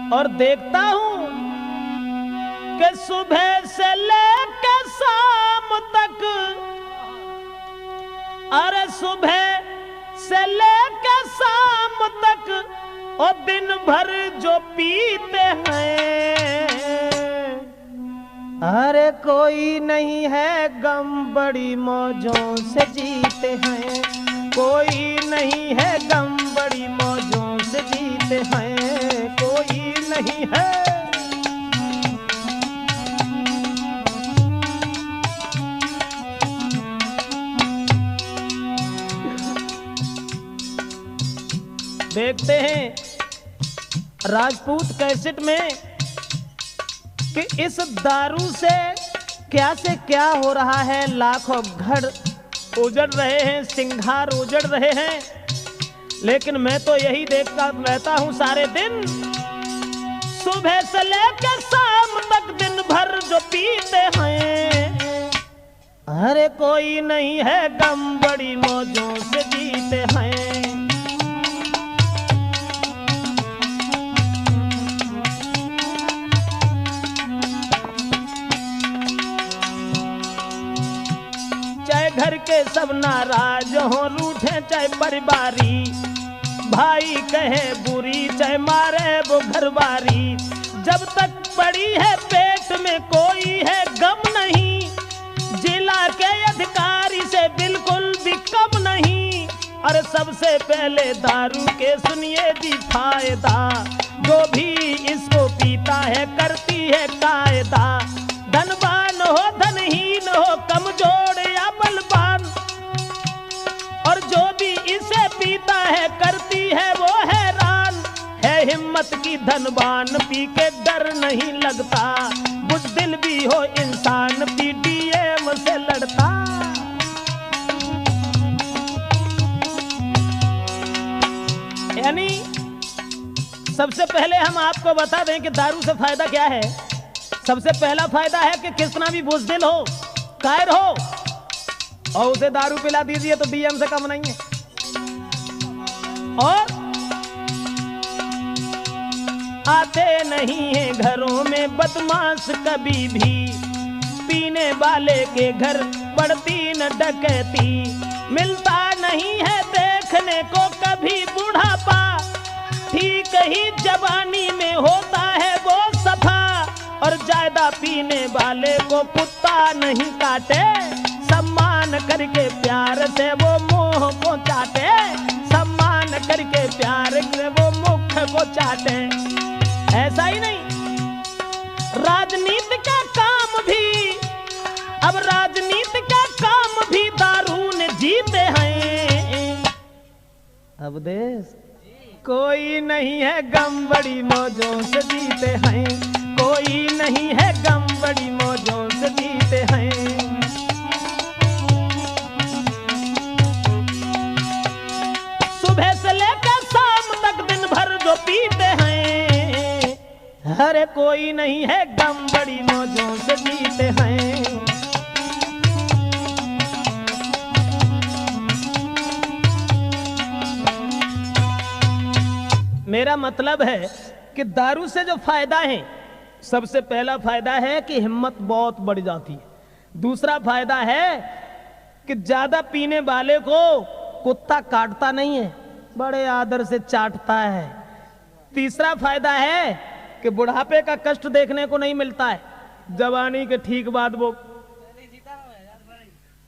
और देखता हूं कि सुबह से लेकर शाम तक, अरे सुबह से लेकर शाम तक और दिन भर जो पीते हैं, अरे कोई नहीं है गम बड़ी मौजों से जीते हैं, कोई नहीं है गम बड़ी मौजों से जीते हैं, कोई नहीं है। देखते हैं राजपूत कैसेट में कि इस दारू से क्या हो रहा है। लाखों घर उजड़ रहे हैं, सिंगार उजड़ रहे हैं, लेकिन मैं तो यही देखता रहता हूं सारे दिन, सुबह से लेकर शाम तक दिन भर जो पीते हैं, अरे कोई नहीं है गम बड़ी मौजों से जीते हैं। घर के सब नाराज हो, रूठे चाहे परिवारी, भाई कहे बुरी चाहे मारे वो घरवारी, जब तक पड़ी है पेट में कोई है गम नहीं, जिला के अधिकारी से बिल्कुल भी कम नहीं। और सबसे पहले दारू के सुनिए जी फायदा, जो भी इसको पीता है करती है कायदा, धनवान हो धनहीन हो कमजोर या बलवान, और जो भी इसे पीता है करती है वो हैरान, है हिम्मत की धनवान पी के डर नहीं लगता, बुज़दिल भी हो इंसान पीडीएम से लड़ता। यानी सबसे पहले हम आपको बता दें कि दारू से फायदा क्या है। सबसे पहला फायदा है कि कितना भी बुज़दिल हो, कायर हो, और उसे दारू पिला दीजिए तो डीएम से कम नहीं है। और आते नहीं है घरों में बदमाश कभी भी, पीने वाले के घर बढ़ती न डकैती, मिलता नहीं है देखने को कभी बुढ़ापा, ठीक ही जवानी में होता है वो सफा, और ज्यादा पीने वाले को कुत्ता नहीं काटे, सम्मान करके प्यार से वो मुंह को चाटे, सम्मान करके प्यार से वो मुख को चाटे। ऐसा ही नहीं, राजनीति का काम भी, अब राजनीति का काम भी दारू ने जीते हैं। अब देश कोई नहीं है गम बड़ी मौजों से जीते हैं, कोई नहीं है गम बड़ी मौजों से जीते हैं। सुबह से लेकर शाम तक दिन भर जो पीते हैं, अरे कोई नहीं है गम बड़ी मौजों से जीते हैं। मेरा मतलब है कि दारू से जो फायदा है, सबसे पहला फायदा है कि हिम्मत बहुत बढ़ जाती है, दूसरा फायदा है कि ज्यादा पीने वाले को कुत्ता काटता नहीं है, बड़े आदर से चाटता है, तीसरा फायदा है कि बुढ़ापे का कष्ट देखने को नहीं मिलता है, जवानी के ठीक बाद वो।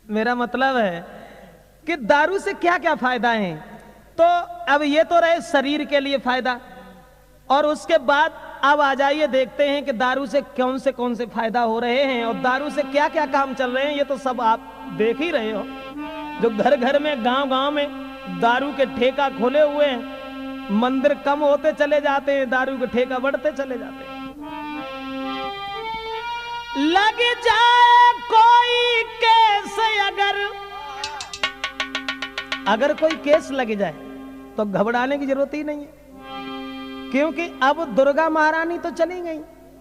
मेरा मतलब है कि दारू से क्या क्या फायदा है। तो अब ये तो रहे शरीर के लिए फायदा, और उसके बाद अब आ जाइए देखते हैं कि दारू से कौन से फायदा हो रहे हैं और दारू से क्या क्या काम चल रहे हैं। ये तो सब आप देख ही रहे हो, जो घर घर में गांव में दारू के ठेका खोले हुए हैं, मंदिर कम होते चले जाते हैं, दारू के ठेका बढ़ते चले जाते हैं। लग जाए कोई केस, अगर कोई केस लग जाए तो घबराने की जरूरत ही नहीं है, क्योंकि अब दुर्गा महारानी तो चली गई,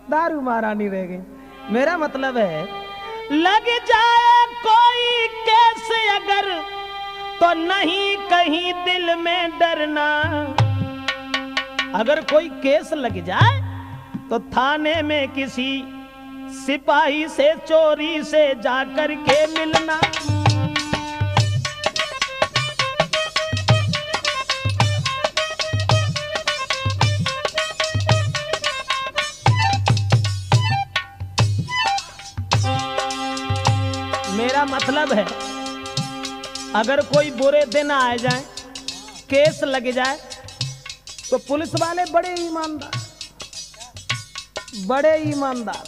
दारू महारानी रह गई। मेरा मतलब है लग जाए कोई केस अगर, तो नहीं कहीं दिल में डरना। अगर कोई केस लग जाए तो थाने में किसी सिपाही से चोरी से जाकर के मिलना। मेरा मतलब है अगर कोई बुरे दिन आ जाए, केस लग जाए, तो पुलिस वाले बड़े ईमानदार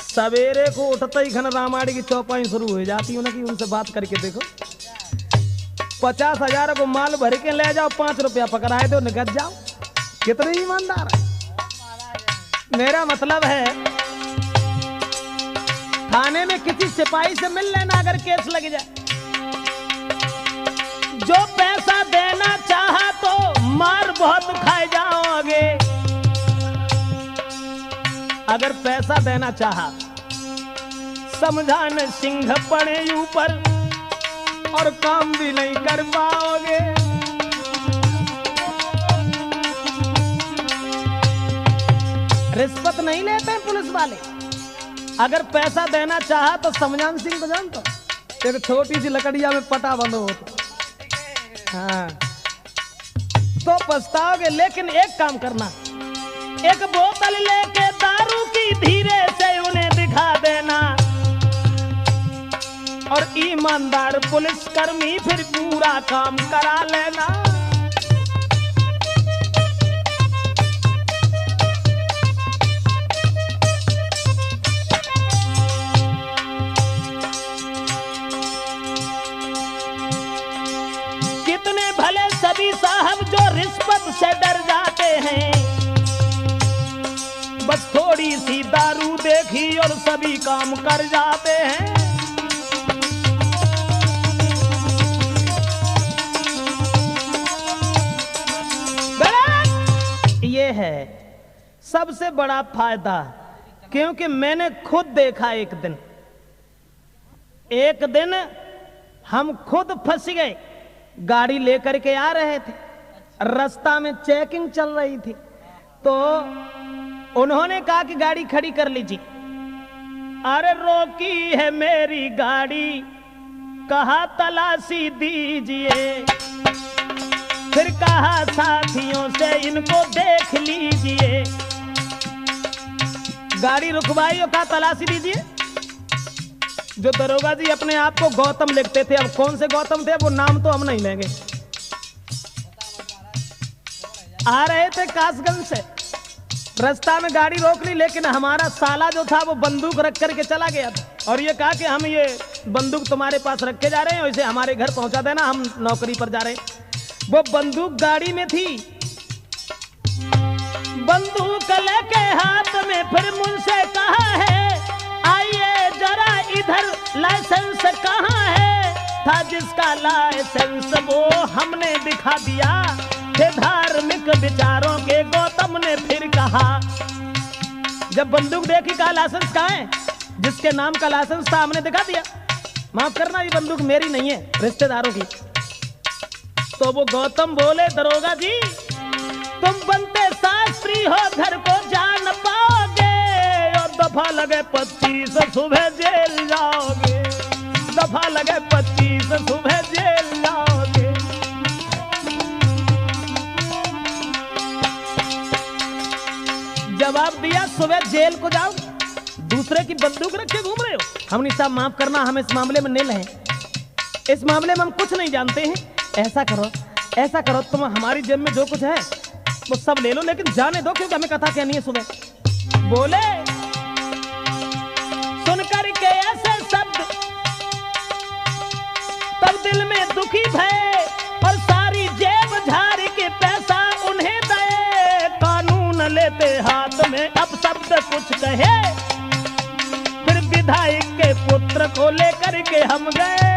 सवेरे को उठते ही घन रामायण की चौपाई शुरू हो जाती उनकी। उनसे बात करके देखो, 50,000 को माल भर के ले जाओ, 5 रुपया पकड़ाए दो, निकल जाओ। कितने ईमानदार है। मेरा मतलब है थाने में किसी सिपाही से मिल लेना अगर केस लग जाए। जो पैसा देना चाहा तो मार बहुत खाए जाओगे। अगर पैसा देना चाहा, समझाने सिंह पड़े ऊपर और काम भी नहीं कर पाओगे। रिश्वत नहीं लेते हैं पुलिस वाले। अगर पैसा देना चाहा तो समझान सिंह को जानते हो, एक छोटी सी लकड़िया में पटा बंद हो तो, हाँ, तो पछताओगे। लेकिन एक काम करना, एक बोतल लेके दारू की धीरे से उन्हें दिखा देना, और ईमानदार पुलिसकर्मी फिर पूरा काम करा लेना। कितने भले सभी साहब जो रिश्वत से डर जाते हैं, बस थोड़ी सी दारू देखी और सभी काम कर जाते हैं। ये है सबसे बड़ा फायदा, क्योंकि मैंने खुद देखा। एक दिन हम खुद फंस गए। गाड़ी लेकर के आ रहे थे, रास्ता में चेकिंग चल रही थी, तो उन्होंने कहा कि गाड़ी खड़ी कर लीजिए। अरे रोकी है मेरी गाड़ी, कहा तलाशी दीजिए, फिर कहा साथियों से इनको देख लीजिए। गाड़ी रुकवाई और कहा तलाशी दीजिए। जो दरोगा जी अपने आप को गौतम लिखते थे, अब कौन से गौतम थे वो नाम तो हम नहीं लेंगे, आ रहे थे कासगंज से, रास्ता में गाड़ी रोक ली, लेकिन हमारा साला जो था वो बंदूक रख करके चला गया था और ये कहा कि हम ये बंदूक तुम्हारे पास रख के जा रहे हैं, इसे हमारे घर पहुंचा देना, हम नौकरी पर जा रहे हैं। वो बंदूक गाड़ी में थी, बंदूक लेके हाथ में, फिर मुझसे कहा है आइए जरा इधर, लाइसेंस कहाँ है? था जिसका लाइसेंस वो हमने दिखा दिया। थे धार्मिक विचारों के गौतम ने फिर कहा, जब बंदूक देखी कहा लाइसेंस कहाँ है? जिसके नाम का लाइसेंस था हमने दिखा दिया। माफ करना, ये बंदूक मेरी नहीं है, रिश्तेदारों की। तो वो गौतम बोले, दरोगा जी तुम बनते शास्त्री हो, घर को जान पाओगे, और दफा लगे 25 सुबह जेल जाओगे, दफा लगे 25 सुबह जेल जाओगे। जवाब दिया सुबह जेल को जाओगे, दूसरे की बंदूक रख के घूम रहे हो। हमने साहब माफ करना, हम इस मामले में नील हैं, इस मामले में हम कुछ नहीं जानते हैं। ऐसा करो तुम हमारी जेब में जो कुछ है वो सब ले लो, लेकिन जाने दो, क्योंकि हमें कथा कहनी है सुबह। बोले सुनकर के ऐसे शब्द तब दिल में दुखी भय, और सारी जेब झाड़ के पैसा उन्हें दे। कानून लेते हाथ में अब शब्द कुछ कहे, फिर विधायक के पुत्र को लेकर के हम गए।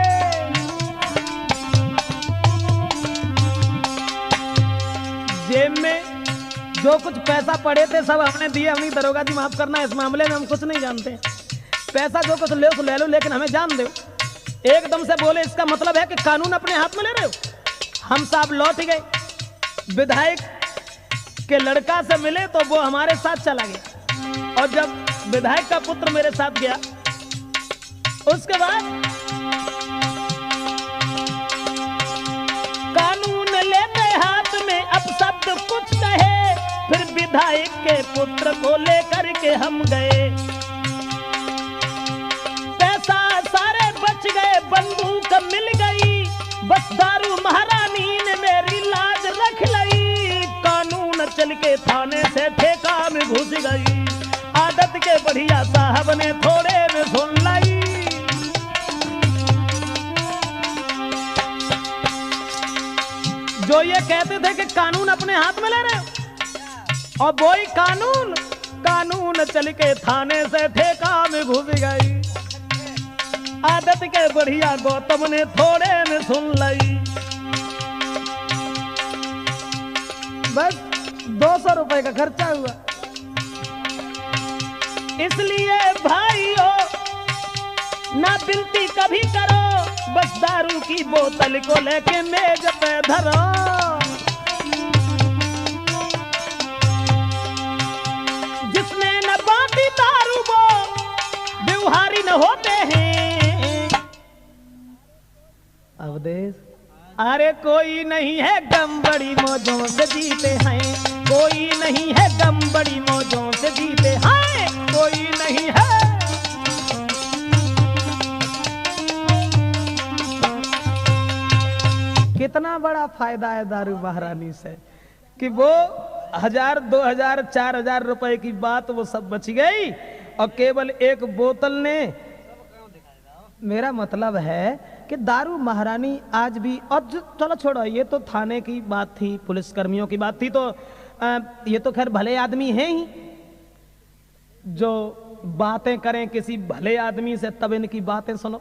जेब में जो कुछ पैसा पड़े थे सब हमने दिए। हमने दरोगा जी माफ करना, इस मामले में हम कुछ नहीं जानते। पैसा जो कुछ ले लो, लेकिन हमें जान दो। एकदम से बोले, इसका मतलब है कि कानून अपने हाथ में ले रहे हो। हम साहब लौट गए। विधायक कि लड़का से मिले तो वो हमारे साथ चला गया, और जब विधायक का पुत्र मेरे साथ गया, उसके बाद कानून लेते हाथ में अब शब्द कुछ कहे, फिर विधायक के पुत्र को लेकर के हम गए। पैसा सारे बच गए, बंदूक मिल गई, बस दारू महारानी ने मेरी लाज रख लई। कानून चल के थाने से ठेका में घुस गई, आदत के बढ़िया साहब ने थोड़े में सुन लाई। जो ये कहते थे कि कानून अपने हाथ में ले रहे हो, और वही कानून चल के थाने से ठेका में घुस गई, आदत के बढ़िया गौतम ने थोड़े में सुन ली। बस 200 रुपए का खर्चा हुआ। इसलिए भाइयों ना बिनती कभी करो, बस दारू की बोतल को लेके मेज पे धरो। जिसने न बांटी दारू वो व्यवहारी न होते हैं। अवधेश, अरे कोई नहीं है गम बड़ी मौजों से जीते हैं, कोई नहीं है गम बड़ी मौजों से जीते हैं, कोई नहीं है। कितना बड़ा फायदा है दारू महारानी से कि वो 1000, 2000, 4000 रुपए की बात वो सब बच गई, और केवल एक बोतल ने। मेरा मतलब है कि दारू महारानी आज भी, और चलो छोड़ो, ये तो थाने की बात थी, पुलिस कर्मियों की बात थी, तो ये तो खैर भले आदमी हैं ही, जो बातें करें किसी भले आदमी से तब इनकी बातें सुनो।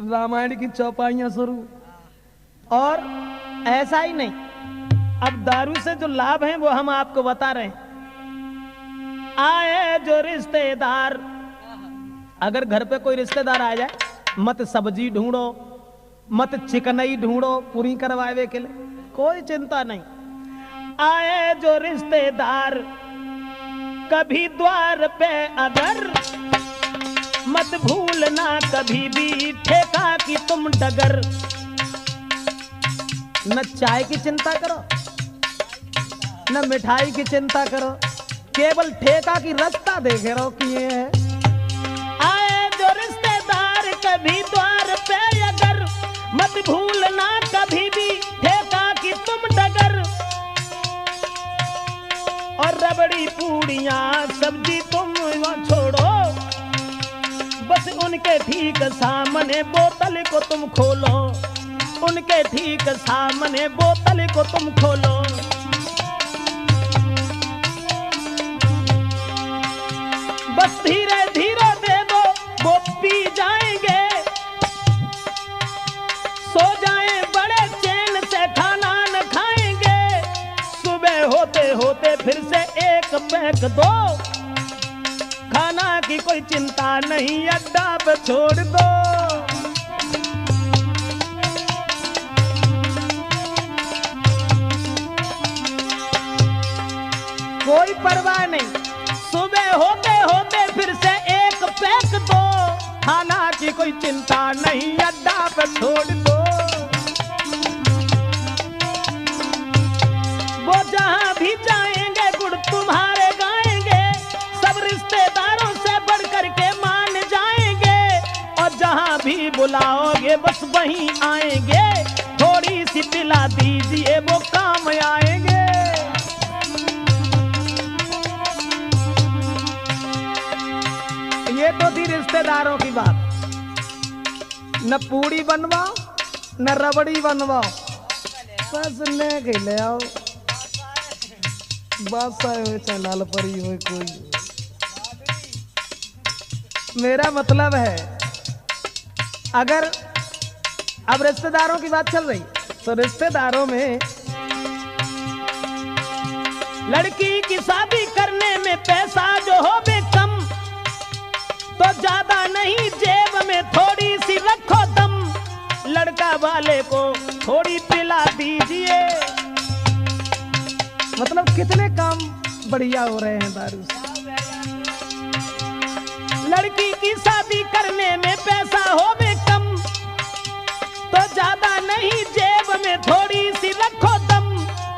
रामायण की चौपाइयां शुरू। और ऐसा ही नहीं, अब दारू से जो लाभ हैं वो हम आपको बता रहे हैं। आए जो रिश्तेदार, अगर घर पे कोई रिश्तेदार आ जाए, मत सब्जी ढूंढो, मत चिकनई ढूंढो पूरी करवावे के लिए, कोई चिंता नहीं। आए जो रिश्तेदार कभी द्वार पे अगर, मत भूलना कभी भी ठेका की तुम डगर। न चाय की चिंता करो, न मिठाई की चिंता करो, केवल ठेका की रास्ता देखे रहो कि ये है। आए जो रिश्तेदार कभी द्वार पे अगर, मत भूलना कभी भी ठेका की तुम डगर। और रबड़ी पूड़ियां सब्जी तुम छोड़ो, बस उनके ठीक सामने बोतल को तुम खोलो, उनके ठीक सामने बोतल को तुम खोलो। बस धीरे धीरे दे दो, वो पी जाएंगे, सो जाएं बड़े चैन से, खाना न खाएंगे। सुबह होते होते फिर से एक पैक दो, खाना की कोई चिंता नहीं, अड्डा पे छोड़ दो। कोई परवाह नहीं, सुबह होते होते फिर से एक पैक दो, खाना की कोई चिंता नहीं, अड्डा पे छोड़ दो। वो जहां भी जाएंगे गुड़ तुम्हारे गाएंगे, सब रिश्तेदारों से बढ़ करके मान जाएंगे, और जहां भी बुलाओगे बस वहीं आएंगे। थोड़ी सी पिला दीजिए वो काम आएंगे। ये तो थी रिश्तेदारों की बात। न पूड़ी बनवाओ न रबड़ी बनवाओ, बस ले आओ, बस चाहे लाल परी हो कोई। मेरा मतलब है, अगर अब रिश्तेदारों की बात चल रही, तो रिश्तेदारों में लड़की की शादी करने में पैसा जो हो बे कम, तो ज्यादा नहीं जेब में थोड़ी सी रखो दम। लड़का वाले को थोड़ी पिला दीजिए, मतलब कितने काम बढ़िया हो रहे हैं दारू से। लड़की की शादी करने में पैसा होवे कम, तो ज्यादा नहीं जेब में थोड़ी सी रखो दम,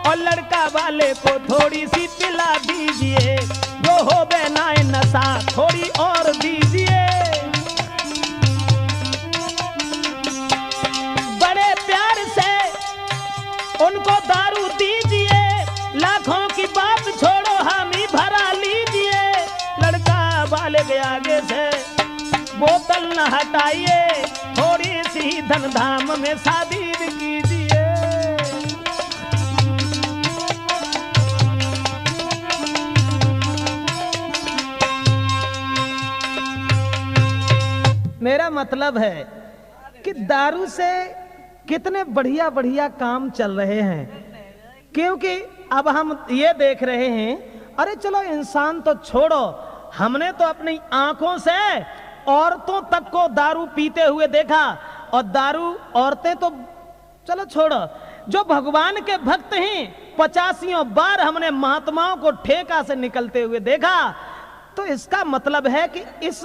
और लड़का वाले को थोड़ी सी पिला दीजिए, जो हो बेनाए नशा थोड़ी और दीजिए। बड़े प्यार से उनको दारू दीजिए, लाखों की बात छोड़ो हामी भरा लीजिए, लड़का वाले के आगे से बोतल न हटाइए, थोड़ी सी धन धाम में शादी भी कीजिए। मेरा मतलब है कि दारू से कितने बढ़िया बढ़िया काम चल रहे हैं, क्योंकि अब हम ये देख रहे हैं, अरे चलो इंसान तो छोड़ो, हमने तो अपनी आंखों से औरतों तक को दारू पीते हुए देखा, और दारू औरतें तो चलो छोड़ो, जो भगवान के भक्त हैं 85 बार हमने महात्माओं को ठेका से निकलते हुए देखा। तो इसका मतलब है कि इस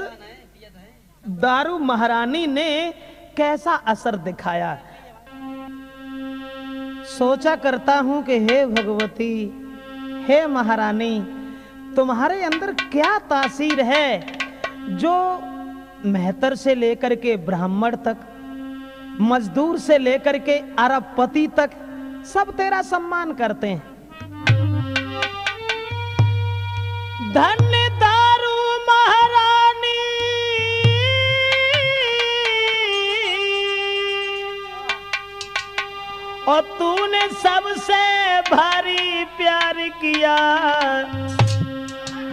दारू महारानी ने कैसा असर दिखाया। सोचा करता हूं कि हे भगवती, हे महारानी, तुम्हारे अंदर क्या तासीर है जो मेहतर से लेकर के ब्राह्मण तक, मजदूर से लेकर के अरबपति तक सब तेरा सम्मान करते हैं। धन्य दारू महारानी, और तूने सबसे भारी प्यार किया,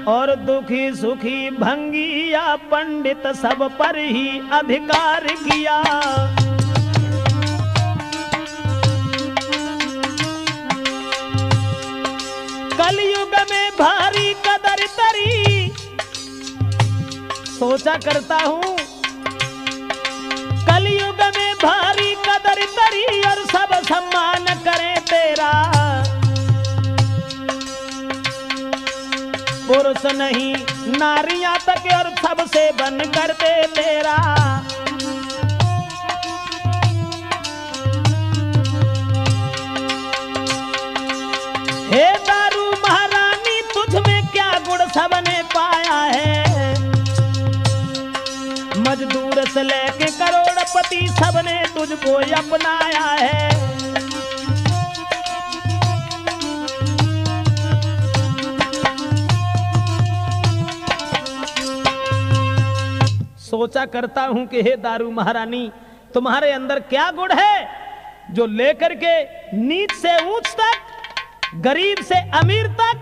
और दुखी सुखी भंगिया पंडित सब पर ही अधिकार किया। कलयुग में भारी कदर तरी, सोचा करता हूं कलयुग में भारी कदर तरी, और सब सम्मान करें तेरा। पुरुष नहीं नारियां तक और सबसे बन करते तेरा। हे दारू महारानी, तुझ में क्या गुण सबने पाया है, मजदूर से लेके करोड़पति सबने तुझको अपनाया है। सोचा करता हूं कि हे दारू महारानी, तुम्हारे अंदर क्या गुण है जो लेकर के नीच से ऊंच तक, गरीब से अमीर तक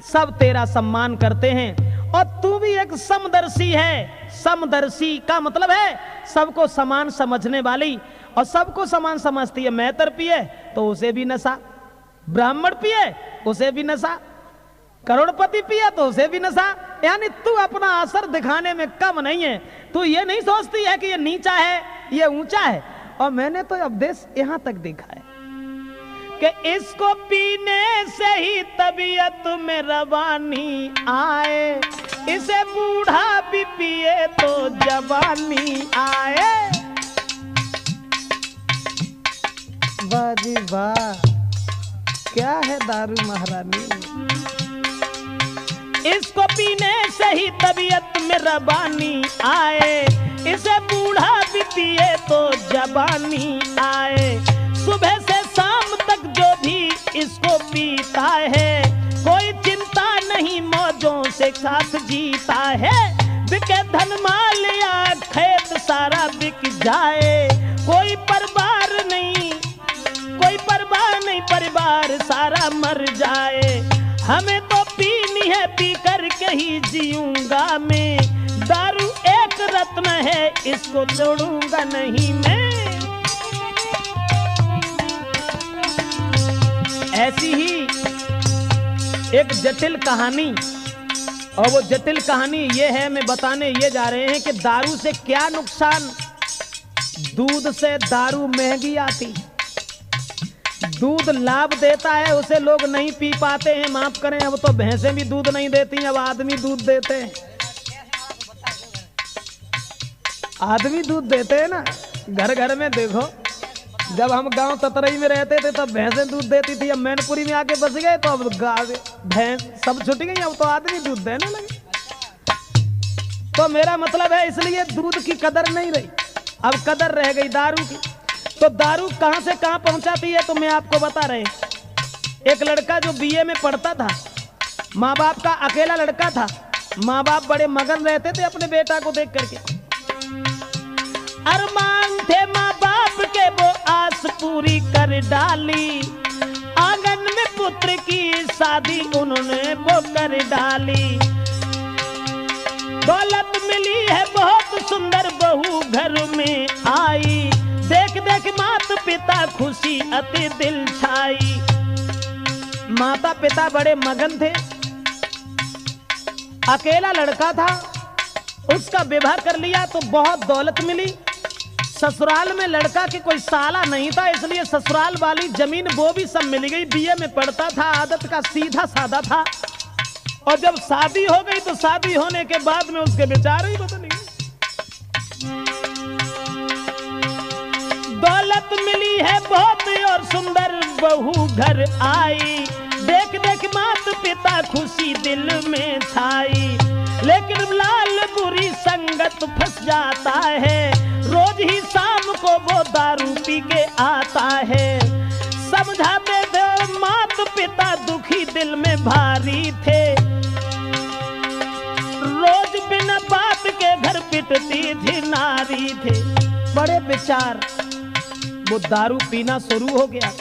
सब तेरा सम्मान करते हैं। और तू भी एक समदर्शी है। समदर्शी का मतलब है सबको समान समझने वाली, और सबको समान समझती है। मेहतर पिए तो उसे भी नशा, ब्राह्मण पिए उसे भी नशा, करोड़पति पिया तो उसे भी नशा। यानी तू अपना असर दिखाने में कम नहीं है। तू ये नहीं सोचती है कि ये नीचा है ये ऊंचा है। और मैंने तो उपदेश यहां तक देखा है कि इसको पीने से ही तबीयत में रवानी आए, इसे बूढ़ा भी पिए तो जवानी आए। वाह जी वाह, क्या है दारू महारानी। इसको पीने से ही तबीयत में रवानी आए, इसे बूढ़ा भी पिए तो जवानी आए। सुबह से शाम तक जो भी इसको पीता है, कोई चिंता नहीं मौजों से साथ जीता है। बिके धन माल या खेत सारा बिक जाए, कोई परवार नहीं, कोई परवाह नहीं, परिवार सारा मर जाए। हमें तो पीनी है, पी करके ही जीऊंगा मैं। दारू एक रत्न है, इसको छोड़ूंगा नहीं मैं। ऐसी ही एक जटिल कहानी, और वो जटिल कहानी ये है, मैं बताने ये जा रहे हैं कि दारू से क्या नुकसान। दूध से दारू महंगी आती, दूध लाभ देता है, उसे लोग नहीं पी पाते हैं। माफ करें, अब तो भैंसें भी दूध नहीं देती, अब आदमी दूध देते हैं। आदमी दूध देते हैं ना, घर घर में देखो। जब हम गांव ततरई में रहते थे तब भैंसें दूध देती थी। अब मैनपुरी में आके बस गए तो अब भैंस सब छुट गई, अब तो आदमी दूध देने लगे। तो मेरा मतलब है, इसलिए दूध की कदर नहीं रही, अब कदर रह गई दारू की। तो दारू कहां से कहां पहुंचाती है तो मैं आपको बता रहे। एक लड़का जो बीए में पढ़ता था, माँ बाप का अकेला लड़का था, माँ बाप बड़े मगन रहते थे अपने बेटा को देख करके। अरमान थे माँ बाप के, वो आस पूरी कर डाली, आंगन में पुत्र की शादी उन्होंने वो कर डाली। दौलत मिली है बहुत सुंदर, बहू घर में आई, देख देख माता पिता खुशी अति दिल छाई। माता पिता बड़े मगन थे, अकेला लड़का था, उसका विवाह कर लिया तो बहुत दौलत मिली। ससुराल में लड़का के कोई साला नहीं था, इसलिए ससुराल वाली जमीन वो भी सब मिल गई। बीए में पढ़ता था, आदत का सीधा साधा था, और जब शादी हो गई तो शादी होने के बाद में उसके विचार ही बदल गए। दौलत मिली है बहुत और सुंदर, बहू घर आई, देख देख माता पिता खुशी दिल में छाई। लेकिन लाल बुरी संगत फंस जाता है, रोज ही शाम को वो दारू पी के आता है। समझाते थे माता पिता दुखी दिल में भारी थे, रोज बिना बात के घर पिटती थी नारी थे। बड़े विचार, वो दारू पीना शुरू हो गया।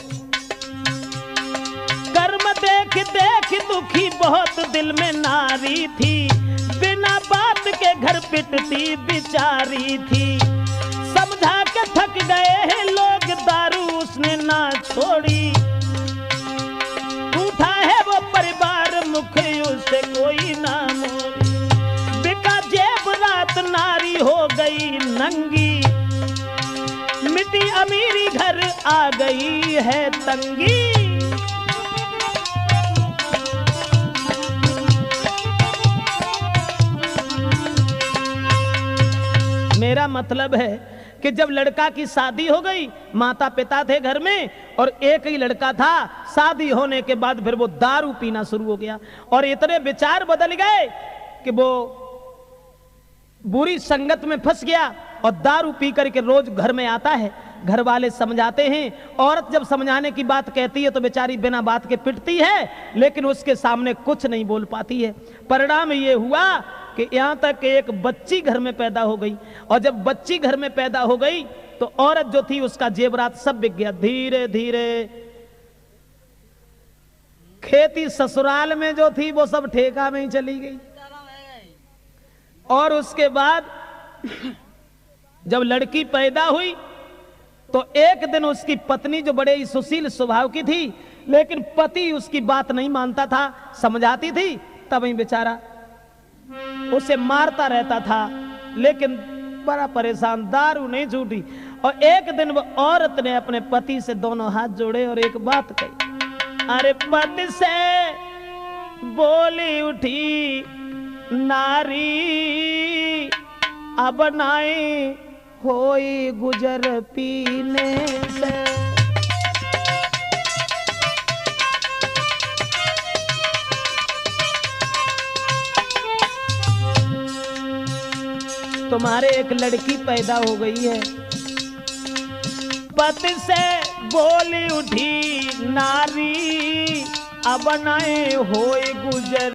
कर्म देख देख दुखी बहुत दिल में नारी थी, बिना बात के घर पिटती बिचारी थी। समझा के थक गए हैं लोग, दारू उसने ना छोड़ी, उठा है वो परिवार मुख उसे कोई ना मोड़ी। बिका जेब रात नारी हो गई नंगी, मिट्टी अमीरी घर आ गई है तंगी। मेरा मतलब है कि जब लड़का की शादी हो गई, माता पिता थे घर में और एक ही लड़का था, शादी होने के बाद फिर वो दारू पीना शुरू हो गया। और इतने विचार बदल गए कि वो बुरी संगत में फंस गया और दारू पी करके रोज घर में आता है। घर वाले समझाते हैं, औरत जब समझाने की बात कहती है तो बेचारी बिना बात के पिटती है, लेकिन उसके सामने कुछ नहीं बोल पाती है। परिणाम ये हुआ कि यहां तक एक बच्ची घर में पैदा हो गई, और जब बच्ची घर में पैदा हो गई तो औरत जो थी उसका जेवरात सब बिक गया। धीरे धीरे खेती ससुराल में जो थी वो सब ठेका में ही चली गई। और उसके बाद जब लड़की पैदा हुई तो एक दिन उसकी पत्नी, जो बड़े ही सुशील स्वभाव की थी, लेकिन पति उसकी बात नहीं मानता था, समझाती थी तब ही बेचारा उसे मारता रहता था, लेकिन बड़ा परेशान, दारू नहीं छूटी। और एक दिन वो औरत ने अपने पति से दोनों हाथ जोड़े और एक बात कही, अरे पति से बोली उठी नारी, अब नाई होई गुजर पीने से। तुम्हारे एक लड़की पैदा हो गई है। पति से बोली उठी नारी, अब नाई होई गुजर